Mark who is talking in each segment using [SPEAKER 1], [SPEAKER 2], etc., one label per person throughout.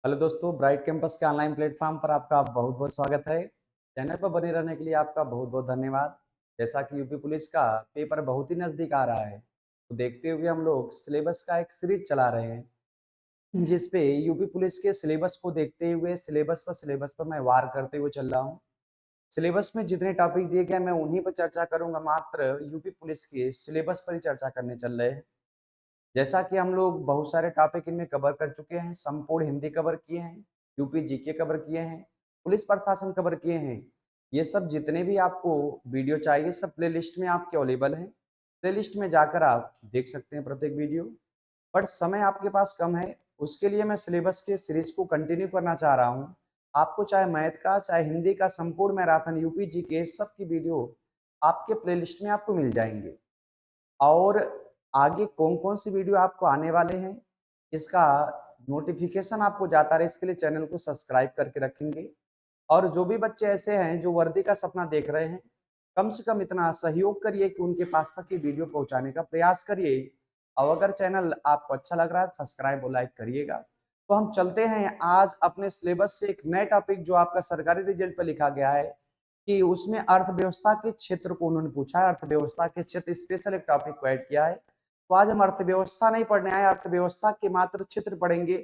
[SPEAKER 1] Hello दोस्तों, bright campus के online platform पर आपका बहुत बहुत स्वागत है। चैनल पर बने रहने के लिए आपका बहुत बहुत धन्यवाद। जैसा कि यूपी पुलिस का पेपर बहुत ही नज़दीक आ रहा है, तो देखते हुए हम लोग सिलेबस का एक सीरीज चला रहे हैं, जिस पे यूपी पुलिस के सिलेबस को देखते हुए सिलेबस पर मैं वार करते हुए चल रहा हूँ। सिलेबस में जितने टॉपिक दिए गए मैं उन्हीं पर चर्चा करूंगा, मात्र यूपी पुलिस के सिलेबस पर ही चर्चा करने चल रहे हैं। जैसा कि हम लोग बहुत सारे टॉपिक इनमें कवर कर चुके हैं, संपूर्ण हिंदी कवर किए हैं, यूपी जीके कवर किए हैं, पुलिस प्रशासन कवर किए हैं। ये सब जितने भी आपको वीडियो चाहिए सब प्लेलिस्ट में आपके अवेलेबल है। प्लेलिस्ट में जाकर आप देख सकते हैं प्रत्येक वीडियो। बट समय आपके पास कम है, उसके लिए मैं सिलेबस के सीरीज को कंटिन्यू करना चाह रहा हूँ। आपको चाहे मैथ का चाहे हिंदी का संपूर्ण मैराथन यूपी जीके सब की वीडियो आपके प्लेलिस्ट में आपको मिल जाएंगे। और आगे कौन-कौन सी वीडियो आपको आने वाले हैं, इसका नोटिफ़िकेशन आपको जाता रहे इसके लिए चैनल को सब्सक्राइब करके रखेंगे। और जो भी बच्चे ऐसे हैं जो वर्दी का सपना देख रहे हैं, कम से कम इतना सहयोग करिए कि उनके पास तक ये वीडियो पहुँचाने का प्रयास करिए। और अगर चैनल आपको अच्छा लग रहा है सब्सक्राइब और लाइक करिएगा। तो हम चलते हैं आज अपने सिलेबस से एक नए टॉपिक जो आपका सरकारी रिजल्ट पे लिखा गया है कि उसमें अर्थव्यवस्था के क्षेत्र को उन्होंने पूछा है। अर्थव्यवस्था के क्षेत्र स्पेशल एक टॉपिक को ऐड किया है। तो आज हम अर्थव्यवस्था नहीं पढ़ने आए, अर्थव्यवस्था के मात्र क्षेत्र पढ़ेंगे,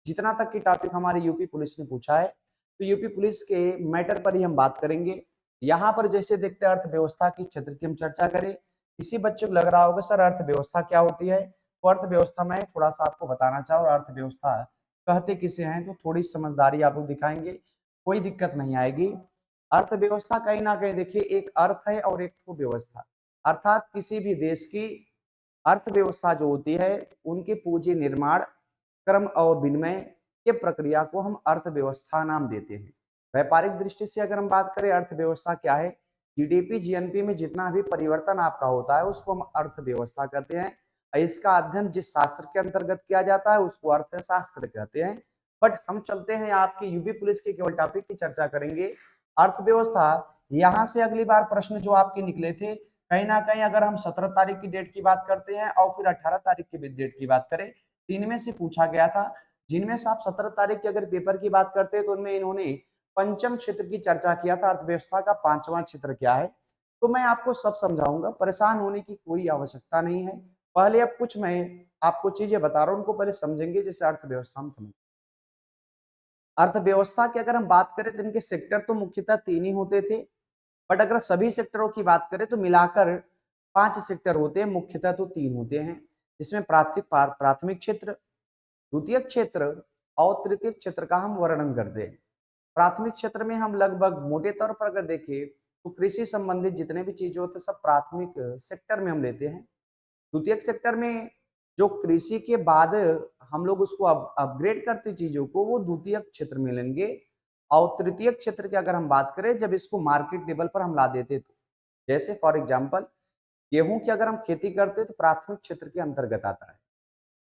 [SPEAKER 1] जितना तक की टॉपिक हमारी यूपी पुलिस ने पूछा है। तो यूपी पुलिस के मैटर पर ही हम बात करेंगे। यहाँ पर जैसे देखते हैं अर्थव्यवस्था की क्षेत्र की हम चर्चा करें। किसी बच्चे को लग रहा होगा सर अर्थव्यवस्था क्या होती है, तो अर्थव्यवस्था मैं थोड़ा सा आपको बताना चाहूँ। अर्थव्यवस्था कहते किसे हैं तो थोड़ी समझदारी आप लोग दिखाएंगे, कोई दिक्कत नहीं आएगी। अर्थव्यवस्था कहीं ना कहीं देखिए एक अर्थ है और एक तो व्यवस्था, अर्थात किसी भी देश की अर्थव्यवस्था जो होती है उनके पूंजी निर्माण क्रम और विनिमय के प्रक्रिया को हम अर्थव्यवस्था नाम देते हैं। व्यापारिक दृष्टि से अगर हम बात करें अर्थव्यवस्था क्या है, जीडीपी जीएनपी में जितना भी परिवर्तन आपका होता है उसको हम अर्थव्यवस्था कहते हैं। इसका अध्ययन जिस शास्त्र के अंतर्गत किया जाता है उसको अर्थशास्त्र कहते हैं। बट हम चलते हैं आपकी यूपी पुलिस के केवल टॉपिक की चर्चा करेंगे अर्थव्यवस्था। यहाँ से अगली बार प्रश्न जो आपके निकले थे, कहीं ना कहीं अगर हम 17 तारीख की डेट की बात करते हैं और फिर 18 तारीख की डेट की बात करें, तीन में से पूछा गया था। जिनमें से आप 17 तारीख के अगर पेपर की बात करते हैं तो उनमें इन्होंने पंचम क्षेत्र की चर्चा किया था, अर्थव्यवस्था का पांचवां क्षेत्र क्या है। तो मैं आपको सब समझाऊंगा, परेशान होने की कोई आवश्यकता नहीं है। पहले अब कुछ मैं आपको चीजें बता रहा हूं, उनको पहले समझेंगे जैसे अर्थव्यवस्था हम समझ। अर्थव्यवस्था की अगर हम बात करें तो इनके सेक्टर तो मुख्यतः तीन ही होते थे। बट अगर सभी सेक्टरों की बात करें तो मिलाकर पांच सेक्टर होते हैं, मुख्यतः तो तीन होते हैं, जिसमें प्राथमिक क्षेत्र, द्वितीय क्षेत्र और तृतीय क्षेत्र का हम वर्णन करते हैं। प्राथमिक क्षेत्र में हम लगभग मोटे तौर पर अगर देखें तो कृषि संबंधित जितने भी चीजें होते हैं सब प्राथमिक सेक्टर में हम लेते हैं। द्वितीय सेक्टर में जो कृषि के बाद हम लोग उसको अपग्रेड करते चीजों को वो द्वितीय क्षेत्र में लेंगे। और तृतीय क्षेत्र की अगर हम बात करें जब इसको मार्केट लेवल पर हम ला देते तो, जैसे फॉर एग्जांपल गेहूं की अगर हम खेती करते तो प्राथमिक क्षेत्र के अंतर्गत आता है।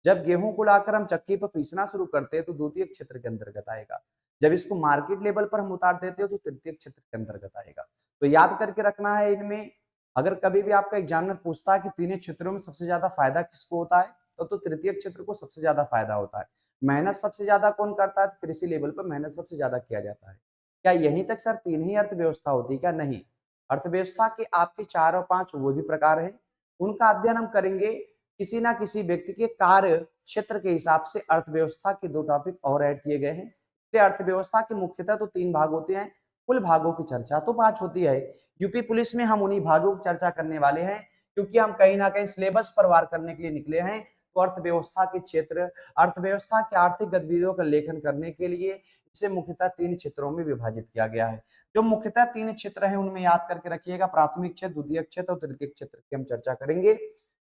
[SPEAKER 1] जब गेहूं को लाकर हम चक्की पर पीसना शुरू करते हैं तो द्वितीय क्षेत्र के अंतर्गत आएगा। जब इसको मार्केट लेवल पर हम उतार देते हो तो तृतीय क्षेत्र के अंतर्गत आएगा। तो याद करके रखना है इनमें। अगर कभी भी आपका एग्जामिनर पूछता है कि तीनों क्षेत्रों में सबसे ज्यादा फायदा किसको होता है, तो तृतीय क्षेत्र को सबसे ज्यादा फायदा होता है। मेहनत सबसे ज्यादा कौन करता है, तो कृषि लेवल पर मेहनत सबसे ज्यादा किया जाता है। क्या यहीं तक सर तीन ही अर्थव्यवस्था होती है क्या? नहीं, अर्थव्यवस्था के आपके चार और पांच वो भी प्रकार है, उनका अध्ययन हम करेंगे किसी ना किसी व्यक्ति के कार्य क्षेत्र के हिसाब से। अर्थव्यवस्था के दो टॉपिक और ऐड किए गए हैं। अर्थव्यवस्था के मुख्यतः तो तीन भाग होते हैं, कुल भागों की चर्चा तो पांच होती है। यूपी पुलिस में हम उन्हीं भागों की चर्चा करने वाले हैं, क्योंकि हम कहीं ना कहीं सिलेबस पर वार करने के लिए निकले हैं। तो अर्थव्यवस्था के क्षेत्र, अर्थव्यवस्था की आर्थिक गतिविधियों का लेखन करने के लिए इसे मुख्यतः तीन क्षेत्रों में विभाजित किया गया है। जो मुख्यतः तीन क्षेत्र हैं उनमें याद करके रखिएगा, प्राथमिक क्षेत्र, द्वितीय क्षेत्र और तृतीय क्षेत्र की हम चर्चा करेंगे।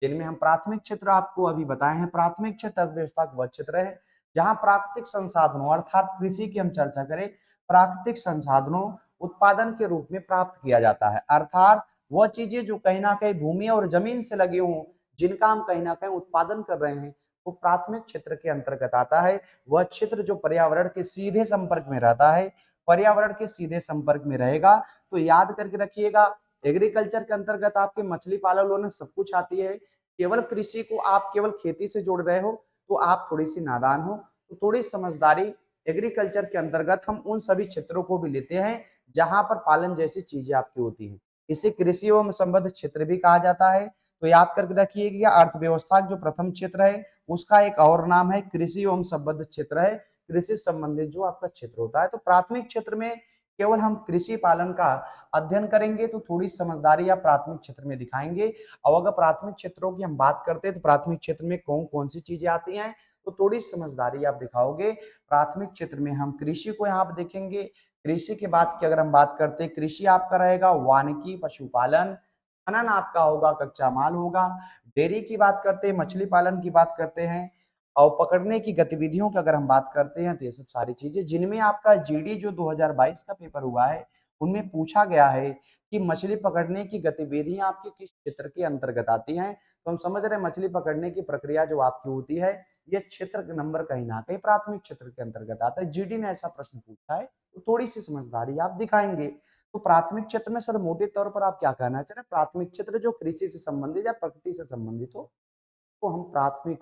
[SPEAKER 1] जिनमें हम प्राथमिक क्षेत्र आपको अभी बताए हैं। प्राथमिक क्षेत्र अर्थव्यवस्था का वह क्षेत्र है जहां प्राकृतिक संसाधनों अर्थात कृषि की हम चर्चा करें, प्राकृतिक संसाधनों उत्पादन के रूप में प्राप्त किया जाता है। अर्थात वह चीजें जो कहीं ना कहीं भूमि और जमीन से लगे हों, जिनका हम कहीं ना कहीं उत्पादन कर रहे हैं, वो प्राथमिक क्षेत्र के अंतर्गत आता है। वह क्षेत्र जो पर्यावरण के सीधे संपर्क में रहता है, पर्यावरण के सीधे संपर्क में रहेगा। तो याद करके रखिएगा, एग्रीकल्चर के अंतर्गत आपके मछली पालन लोन सब कुछ आती है। केवल कृषि को आप केवल खेती से जोड़ रहे हो तो आप थोड़ी सी नादान हो। तो थोड़ी समझदारी एग्रीकल्चर के अंतर्गत हम उन सभी क्षेत्रों को भी लेते हैं जहां पर पालन जैसी चीजें आपकी होती हैं। इसे कृषि एवं संबद्ध क्षेत्र भी कहा जाता है। तो याद करके रखिए कि अर्थव्यवस्था का जो प्रथम क्षेत्र है उसका एक और नाम है कृषि एवं संबद्ध क्षेत्र है। कृषि संबंधित जो आपका क्षेत्र होता है, तो प्राथमिक क्षेत्र में केवल हम कृषि पालन का अध्ययन करेंगे तो थोड़ी समझदारी आप प्राथमिक क्षेत्र में दिखाएंगे। और अगर प्राथमिक क्षेत्रों की हम बात करते हैं तो प्राथमिक क्षेत्र में कौन कौन सी चीजें आती हैं, तो थोड़ी समझदारी आप दिखाओगे। प्राथमिक क्षेत्र में हम कृषि को यहाँ पे देखेंगे। कृषि के बाद की अगर हम बात करते हैं, कृषि आपका रहेगा वानिकी पशुपालन, खनन आपका होगा कच्चा माल होगा, डेयरी की बात करते हैं, मछली पालन की बात करते हैं, और पकड़ने की गतिविधियों की अगर हम बात करते हैं तो ये सब सारी चीजें जिनमें आपका जीडी जो 2022 का पेपर हुआ है उनमें पूछा गया है कि मछली पकड़ने की गतिविधियां आपके किस क्षेत्र के अंतर्गत आती हैं। तो हम समझ रहे हैं मछली पकड़ने की प्रक्रिया जो आपकी होती है ये क्षेत्र के नंबर कहीं ना कहीं प्राथमिक क्षेत्र के अंतर्गत आता है। जीडी ने ऐसा प्रश्न पूछा है तो थोड़ी सी समझदारी आप दिखाएंगे। तो प्राथमिक क्षेत्र में सर मोटे तौर पर आप क्या कहना चाह रहे हैं, प्राथमिक क्षेत्र जो कृषि से संबंधित या प्रकृति से संबंधित हो को हम प्राथमिक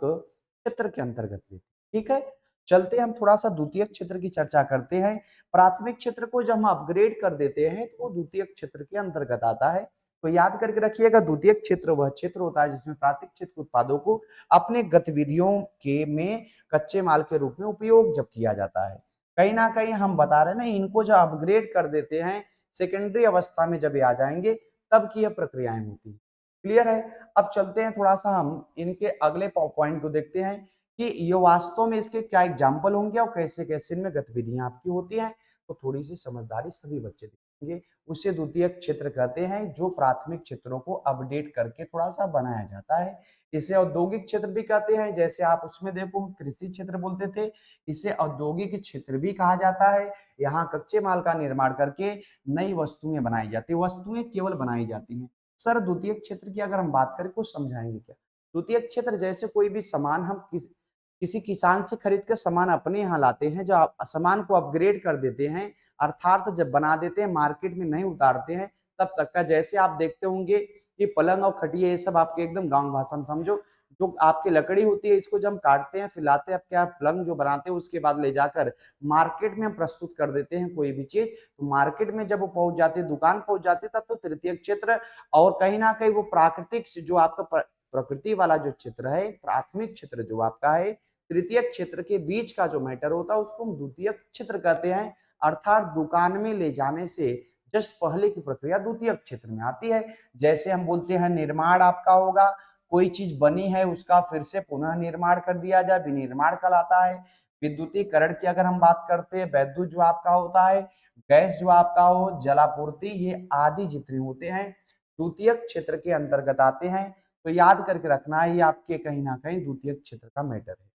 [SPEAKER 1] क्षेत्र के अंतर्गत लेते हैं। ठीक है, चलते हम थोड़ा सा द्वितीय क्षेत्र की चर्चा करते हैं। प्राथमिक क्षेत्र को जब हम अपग्रेड कर देते हैं तो वो द्वितीय क्षेत्र के अंतर्गत आता है। तो याद करके रखिएगा द्वितीय क्षेत्र वह क्षेत्र होता है जिसमें प्राथमिक क्षेत्र के उत्पादों को अपने गतिविधियों के में कच्चे माल के रूप में उपयोग जब किया जाता है। कहीं ना कहीं हम बता रहे हैं ना, इनको जब अपग्रेड कर देते हैं सेकेंडरी अवस्था में जब ये आ जाएंगे तब की यह प्रक्रियाएं होती है। क्लियर है। अब चलते हैं थोड़ा सा हम इनके अगले पॉइंट को देखते हैं कि ये वास्तव में इसके क्या एग्जाम्पल होंगे और कैसे कैसे इनमें गतिविधियां आपकी होती हैं। तो थोड़ी सी समझदारी सभी बच्चे देखेंगे। उसे द्वितीय क्षेत्र कहते हैं जो प्राथमिक क्षेत्रों को अपडेट करके थोड़ा सा बनाया जाता है। इसे औद्योगिक क्षेत्र भी कहते हैं, जैसे आप उसमें देखो कृषि क्षेत्र बोलते थे, इसे औद्योगिक क्षेत्र भी कहा जाता है। यहाँ कच्चे माल का निर्माण करके नई वस्तुएं बनाई जाती है, वस्तुएं केवल बनाई जाती हैं। सर द्वितीय क्षेत्र की अगर हम बात करें कुछ समझाएंगे क्या। द्वितीय क्षेत्र जैसे कोई भी सामान हम किसी किसान से खरीद कर सामान अपने यहाँ लाते हैं, जो सामान को अपग्रेड कर देते हैं, अर्थात जब बना देते हैं मार्केट में नहीं उतारते हैं तब तक का। जैसे आप देखते होंगे कि पलंग और खटिया ये सब आपके एकदम गांव भाषा में समझो, जो आपकी लकड़ी होती है इसको जब हम काटते हैं फिलाते हैं, क्या पलंग जो बनाते हैं उसके बाद ले जाकर मार्केट में हम प्रस्तुत कर देते हैं कोई भी चीज। तो मार्केट में जब वो पहुंच जाती है, दुकान पहुंच जाती है, तब तो तृतीय क्षेत्र और कहीं ना कहीं वो प्राकृतिक जो आपका प्रकृति वाला जो क्षेत्र है, प्राथमिक क्षेत्र जो आपका है, तृतीय क्षेत्र के बीच का जो मैटर होता है उसको हम द्वितीय क्षेत्र कहते हैं। अर्थात दुकान में ले जाने से जस्ट पहले की प्रक्रिया द्वितीय क्षेत्र में आती है। जैसे हम बोलते हैं निर्माण आपका होगा, कोई चीज बनी है उसका फिर से पुनः निर्माण कर दिया जाए, विनिर्माण कहलाता है। विद्युतीकरण की अगर हम बात करते हैं, वैद्युत जो आपका होता है, गैस जो आपका हो, जलापूर्ति, ये आदि जितने होते हैं द्वितीय क्षेत्र के अंतर्गत आते हैं। तो याद करके रखना है ये आपके कहीं ना कहीं द्वितीय क्षेत्र का मैटर है।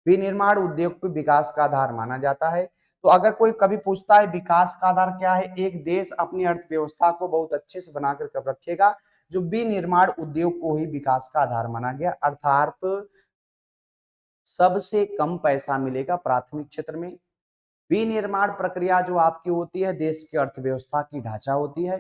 [SPEAKER 1] विनिर्माण उद्योग को विकास का आधार माना जाता है। तो अगर कोई कभी पूछता है विकास का आधार क्या है, एक देश अपनी अर्थव्यवस्था को बहुत अच्छे से बनाकर कब रखेगा, जो विनिर्माण उद्योग को ही विकास का आधार माना गया। अर्थात सबसे कम पैसा मिलेगा प्राथमिक क्षेत्र में। विनिर्माण प्रक्रिया जो आपकी होती है देश की अर्थव्यवस्था की ढांचा होती है।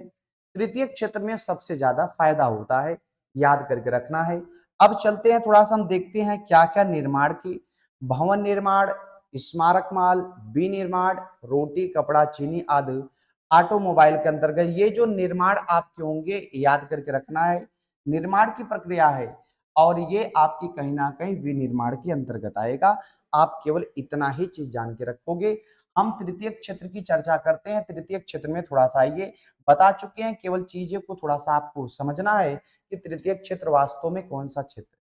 [SPEAKER 1] तृतीय क्षेत्र में सबसे ज्यादा फायदा होता है, याद करके रखना है। अब चलते हैं थोड़ा सा हम देखते हैं क्या क्या निर्माण की, भवन निर्माण, स्मारक माल, विनिर्माण, रोटी कपड़ा चीनी आदि ऑटोमोबाइल के अंतर्गत ये जो निर्माण आपके होंगे याद करके रखना है, निर्माण की प्रक्रिया है और ये आपकी कहीं ना कहीं विनिर्माण के अंतर्गत आएगा। आप केवल इतना ही चीज जान के रखोगे। हम तृतीय क्षेत्र की चर्चा करते हैं। तृतीय क्षेत्र में थोड़ा सा आइए बता चुके हैं, केवल चीजें को थोड़ा सा आपको समझना है कि तृतीय क्षेत्र वास्तव में कौन सा क्षेत्र।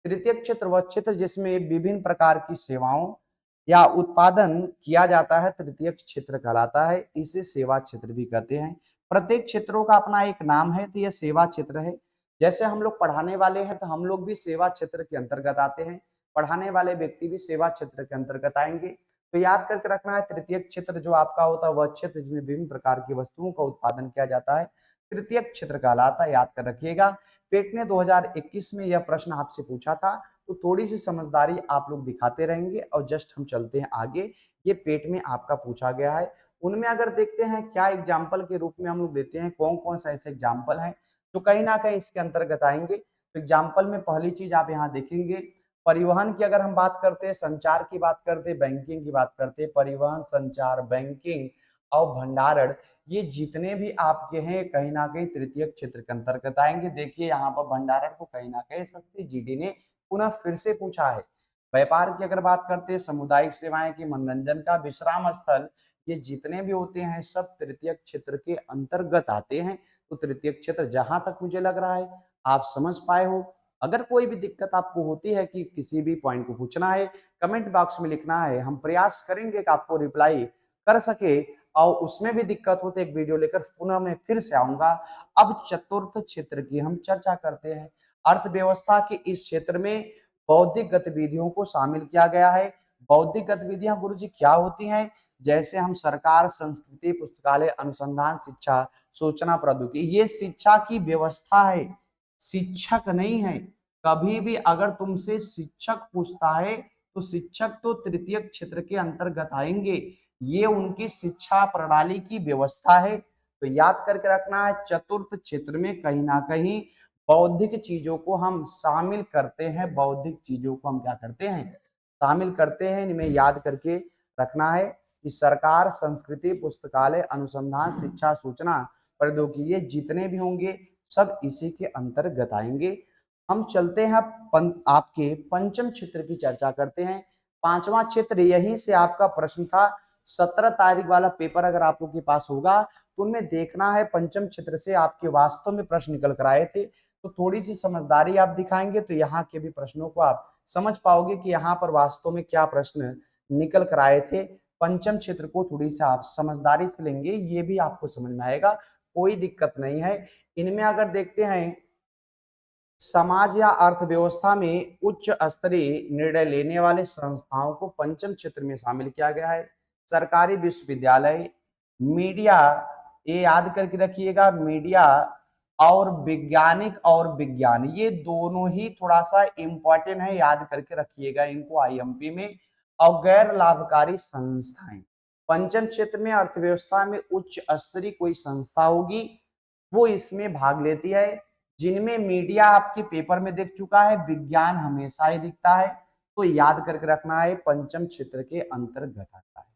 [SPEAKER 1] तृतीय क्षेत्र वह क्षेत्र जिसमें विभिन्न प्रकार की सेवाओं या उत्पादन किया जाता है तृतीय क्षेत्र कहलाता है। इसे सेवा क्षेत्र भी कहते हैं। प्रत्येक क्षेत्रों का अपना एक नाम है, तो यह सेवा क्षेत्र है। जैसे हम लोग पढ़ाने वाले हैं तो हम लोग भी सेवा क्षेत्र के अंतर्गत आते हैं, पढ़ाने वाले व्यक्ति भी सेवा क्षेत्र के अंतर्गत आएंगे। तो याद करके रखना है तृतीय क्षेत्र जो आपका होता है वह क्षेत्र जिसमें विभिन्न प्रकार की वस्तुओं का उत्पादन किया जाता है तृतीय क्षेत्र कहलाता है, याद कर रखिएगा। पेट ने 2021 में यह प्रश्न आपसे पूछा था, तो थोड़ी सी समझदारी आप लोग दिखाते रहेंगे। और जस्ट हम चलते हैं आगे, ये पेट में आपका पूछा गया है। उनमें अगर देखते हैं क्या एग्जाम्पल के रूप में हम लोग देते हैं, कौन कौन सा ऐसे एग्जाम्पल है तो कहीं ना कहीं इसके अंतर्गत आएंगे। तो एग्जाम्पल में पहली चीज आप यहाँ देखेंगे परिवहन की अगर हम बात करते हैं, संचार की बात करते हैं, बैंकिंग की बात करते हैं, परिवहन, संचार, बैंकिंग और भंडारण, ये जितने भी आपके हैं कहीं ना कहीं तृतीय क्षेत्र के अंतर्गत आएंगे। देखिए यहाँ पर भंडारण को कहीं ना कहीं एसएससी जीडी ने पुनः फिर से पूछा है। व्यापार की अगर बात करते हैं, सामुदायिक सेवाएं की, मनोरंजन का, विश्राम स्थल, ये जितने भी होते हैं सब तृतीय क्षेत्र के अंतर्गत आते हैं। तो तृतीय क्षेत्र जहां तक मुझे लग रहा है आप समझ पाए हो। अगर कोई भी दिक्कत आपको होती है कि किसी भी पॉइंट को पूछना है, कमेंट बॉक्स में लिखना है, हम प्रयास करेंगे कि आपको रिप्लाई कर सके। और उसमें भी दिक्कत हो तो एक वीडियो लेकर पुनः मैं फिर से आऊंगा। अब चतुर्थ क्षेत्र की हम चर्चा करते हैं। अर्थव्यवस्था के इस क्षेत्र में बौद्धिक गतिविधियों को शामिल किया गया है। बौद्धिक गतिविधियां गुरुजी क्या होती हैं? जैसे हम सरकार, संस्कृति, पुस्तकालय, अनुसंधान, शिक्षा, सूचना प्रौद्योगिकी, ये शिक्षा की व्यवस्था है, शिक्षक नहीं है। कभी भी अगर तुमसे शिक्षक पूछता है तो शिक्षक तो तृतीय क्षेत्र के अंतर्गत आएंगे। ये उनकी शिक्षा प्रणाली की व्यवस्था है। तो याद करके रखना है, चतुर्थ क्षेत्र में कहीं ना कहीं बौद्धिक चीजों को हम शामिल करते हैं। बौद्धिक चीजों को हम क्या करते हैं? शामिल करते हैं। इनमें याद करके रखना है कि सरकार, संस्कृति, पुस्तकालय, अनुसंधान, शिक्षा, सूचना प्रौद्योगिकी, ये जितने भी होंगे सब इसी के अंतर्गत आएंगे। हम चलते हैं आपके पंचम क्षेत्र की चर्चा करते हैं। पांचवा क्षेत्र, यहीं से आपका प्रश्न था। 17 तारीख वाला पेपर अगर आप लोग के पास होगा तो उनमें देखना है, पंचम क्षेत्र से आपके वास्तव में प्रश्न निकल कर आए थे। तो थोड़ी सी समझदारी आप दिखाएंगे तो यहाँ के भी प्रश्नों को आप समझ पाओगे कि यहाँ पर वास्तव में क्या प्रश्न निकल कर आए थे। पंचम क्षेत्र को थोड़ी सी आप समझदारी से लेंगे, ये भी आपको समझ में आएगा, कोई दिक्कत नहीं है। इनमें अगर देखते हैं, समाज या अर्थव्यवस्था में उच्च स्तरीय निर्णय लेने वाले संस्थाओं को पंचम क्षेत्र में शामिल किया गया है। सरकारी विश्वविद्यालय, मीडिया, ये याद करके रखिएगा, मीडिया और वैज्ञानिक और विज्ञान, ये दोनों ही थोड़ा सा इंपॉर्टेंट है, याद करके रखिएगा इनको आईएमपी में। और गैर लाभकारी संस्थाएं, पंचम क्षेत्र में अर्थव्यवस्था में उच्च स्तरीय कोई संस्था होगी वो इसमें भाग लेती है। जिनमें मीडिया आपके पेपर में दिख चुका है, विज्ञान हमेशा ही दिखता है। तो याद करके रखना है, पंचम क्षेत्र के अंतर्गत आता है।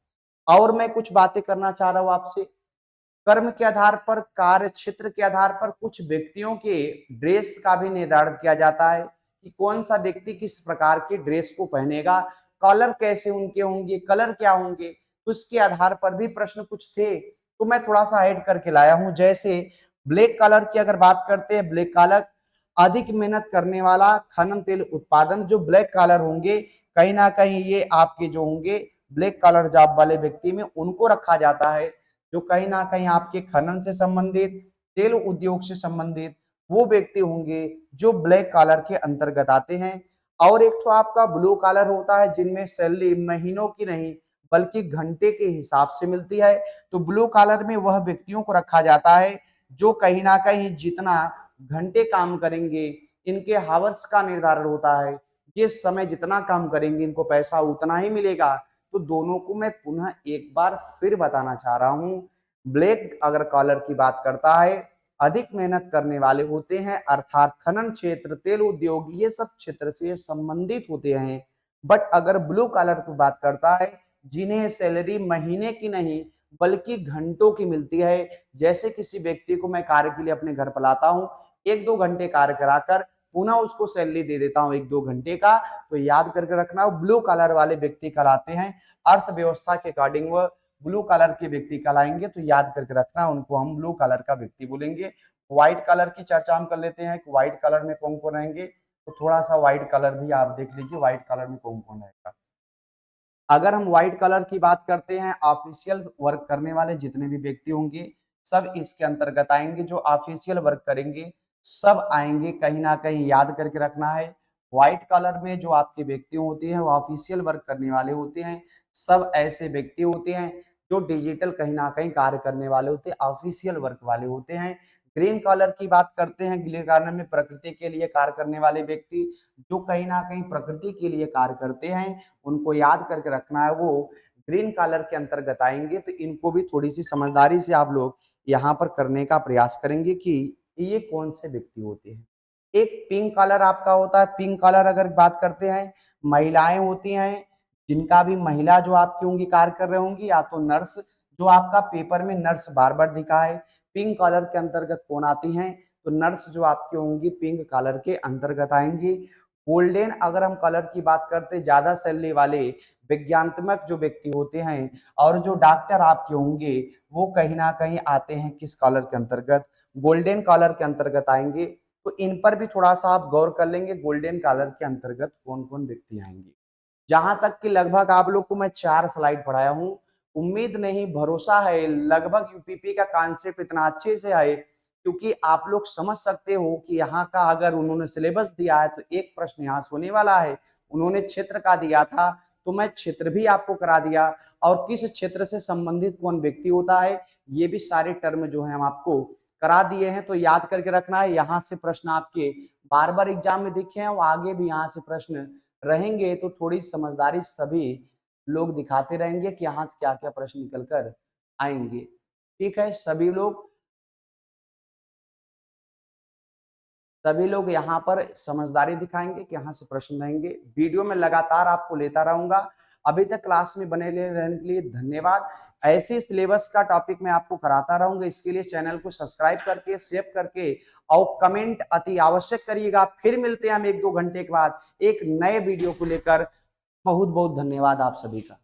[SPEAKER 1] और मैं कुछ बातें करना चाह रहा हूं आपसे। कर्म के आधार पर, कार्य क्षेत्र के आधार पर कुछ व्यक्तियों के ड्रेस का भी निर्धारण किया जाता है कि कौन सा व्यक्ति किस प्रकार के ड्रेस को पहनेगा, कलर कैसे उनके होंगे, कलर क्या होंगे, तो उसके आधार पर भी प्रश्न कुछ थे। तो मैं थोड़ा सा ऐड करके लाया हूं। जैसे ब्लैक कलर की अगर बात करते हैं, ब्लैक कलर अधिक मेहनत करने वाला, खनन तेल उत्पादन, जो ब्लैक कलर होंगे कहीं ना कहीं ये आपके जो होंगे ब्लैक कलर जॉब वाले व्यक्ति में उनको रखा जाता है, जो कहीं ना कहीं आपके खनन से संबंधित, तेल उद्योग से संबंधित वो व्यक्ति होंगे जो ब्लैक कॉलर के अंतर्गत आते हैं। और एक तो आपका ब्लू कॉलर होता है जिनमें सैलरी महीनों की नहीं बल्कि घंटे के हिसाब से मिलती है। तो ब्लू कॉलर में वह व्यक्तियों को रखा जाता है जो कहीं ना कहीं जितना घंटे काम करेंगे, इनके हावर्स का निर्धारण होता है, ये समय जितना काम करेंगे इनको पैसा उतना ही मिलेगा। तो दोनों को मैं पुनः एक बार फिर बताना चाह रहा हूं। ब्लैक अगर कॉलर की बात करता है, अधिक मेहनत करने वाले होते हैं, अर्थात खनन क्षेत्र, तेल उद्योग, ये सब क्षेत्र से संबंधित होते हैं। बट अगर ब्लू कॉलर की बात करता है, जिन्हें सैलरी महीने की नहीं बल्कि घंटों की मिलती है। जैसे किसी व्यक्ति को मैं कार्य के लिए अपने घर पर लाता हूँ, 1-2 घंटे कार्य कराकर पुनः उसको सैलरी दे देता हूँ 1-2 घंटे का, तो याद करके रखना ब्लू कलर वाले व्यक्ति कहलाते हैं। अर्थव्यवस्था के अकॉर्डिंग वह ब्लू कलर के व्यक्ति कहलाएंगे। तो याद करके रखना उनको हम ब्लू कलर का व्यक्ति बोलेंगे। व्हाइट कलर की चर्चा हम कर लेते हैं कि व्हाइट कलर में कौन कौन रहेंगे। तो थोड़ा सा व्हाइट कलर भी आप देख लीजिए, व्हाइट कलर में कौन कौन रहेगा। अगर हम व्हाइट कलर की बात करते हैं, ऑफिशियल वर्क करने वाले जितने भी व्यक्ति होंगे सब इसके अंतर्गत आएंगे। जो ऑफिशियल वर्क करेंगे सब आएंगे, कहीं ना कहीं याद करके रखना है। व्हाइट कलर में जो आपके व्यक्ति होते हैं वो ऑफिशियल वर्क करने वाले होते हैं। सब ऐसे व्यक्ति होते हैं जो डिजिटल कहीं ना कहीं कार्य करने वाले होते हैं, ऑफिशियल वर्क वाले होते हैं। ग्रीन कलर की बात करते हैं, ग्रीन कलर में प्रकृति के लिए कार्य करने वाले व्यक्ति जो कहीं ना कहीं प्रकृति के लिए कार्य करते हैं, उनको याद करके रखना है, वो ग्रीन कलर के अंतर्गत आएंगे। तो इनको भी थोड़ी सी समझदारी से आप लोग यहाँ पर करने का प्रयास करेंगे कि ये कौन से व्यक्ति होते हैं। एक पिंक कलर आपका होता है। पिंक कलर अगर बात करते हैं, महिलाएं होती हैं, जिनका भी महिला जो आपकी होंगी कार्य कर रहे होंगी, या तो नर्स, जो आपका पेपर में नर्स बार बार दिखा है, पिंक कलर के अंतर्गत कौन आती हैं? तो नर्स जो आपकी होंगी पिंक कलर के अंतर्गत आएंगी। गोल्डन अगर हम कलर की बात करते, ज्यादा सैलरी वाले विज्ञानात्मक जो व्यक्ति होते हैं और जो डॉक्टर आपके होंगे, वो कहीं ना कहीं आते हैं किस कलर के अंतर्गत? गोल्डन कलर के अंतर्गत आएंगे। तो इन पर भी थोड़ा सा आप गौर कर लेंगे, गोल्डन कलर के अंतर्गत कौन कौन व्यक्ति आएंगे। जहां तक कि लगभग आप लोग को मैं 4 स्लाइड पढ़ाया हूं, उम्मीद नहीं भरोसा है लगभग यूपीपी का कॉन्सेप्ट इतना अच्छे से है, क्योंकि आप लोग समझ सकते हो कि यहाँ का अगर उन्होंने सिलेबस दिया है तो एक प्रश्न यहाँ से होने वाला है। उन्होंने क्षेत्र का दिया था, तो मैं क्षेत्र भी आपको करा दिया, और किस क्षेत्र से संबंधित कौन व्यक्ति होता है, ये भी सारे टर्म जो है हम आपको करा दिए हैं। तो याद करके रखना है, यहाँ से प्रश्न आपके बार बार एग्जाम में दिखे हैं और आगे भी यहाँ से प्रश्न रहेंगे। तो थोड़ी समझदारी सभी लोग दिखाते रहेंगे कि यहाँ से क्या क्या प्रश्न निकल कर आएंगे। ठीक है, सभी लोग यहाँ पर समझदारी दिखाएंगे कि यहाँ से प्रश्न रहेंगे। वीडियो में लगातार आपको लेता रहूंगा। अभी तक क्लास में बने रहने के लिए धन्यवाद। ऐसे सिलेबस का टॉपिक मैं आपको कराता रहूंगा। इसके लिए चैनल को सब्सक्राइब करके, सेव करके और कमेंट अति आवश्यक करिएगा। फिर मिलते हैं हम 1-2 घंटे के बाद एक नए वीडियो को लेकर। बहुत बहुत धन्यवाद आप सभी का।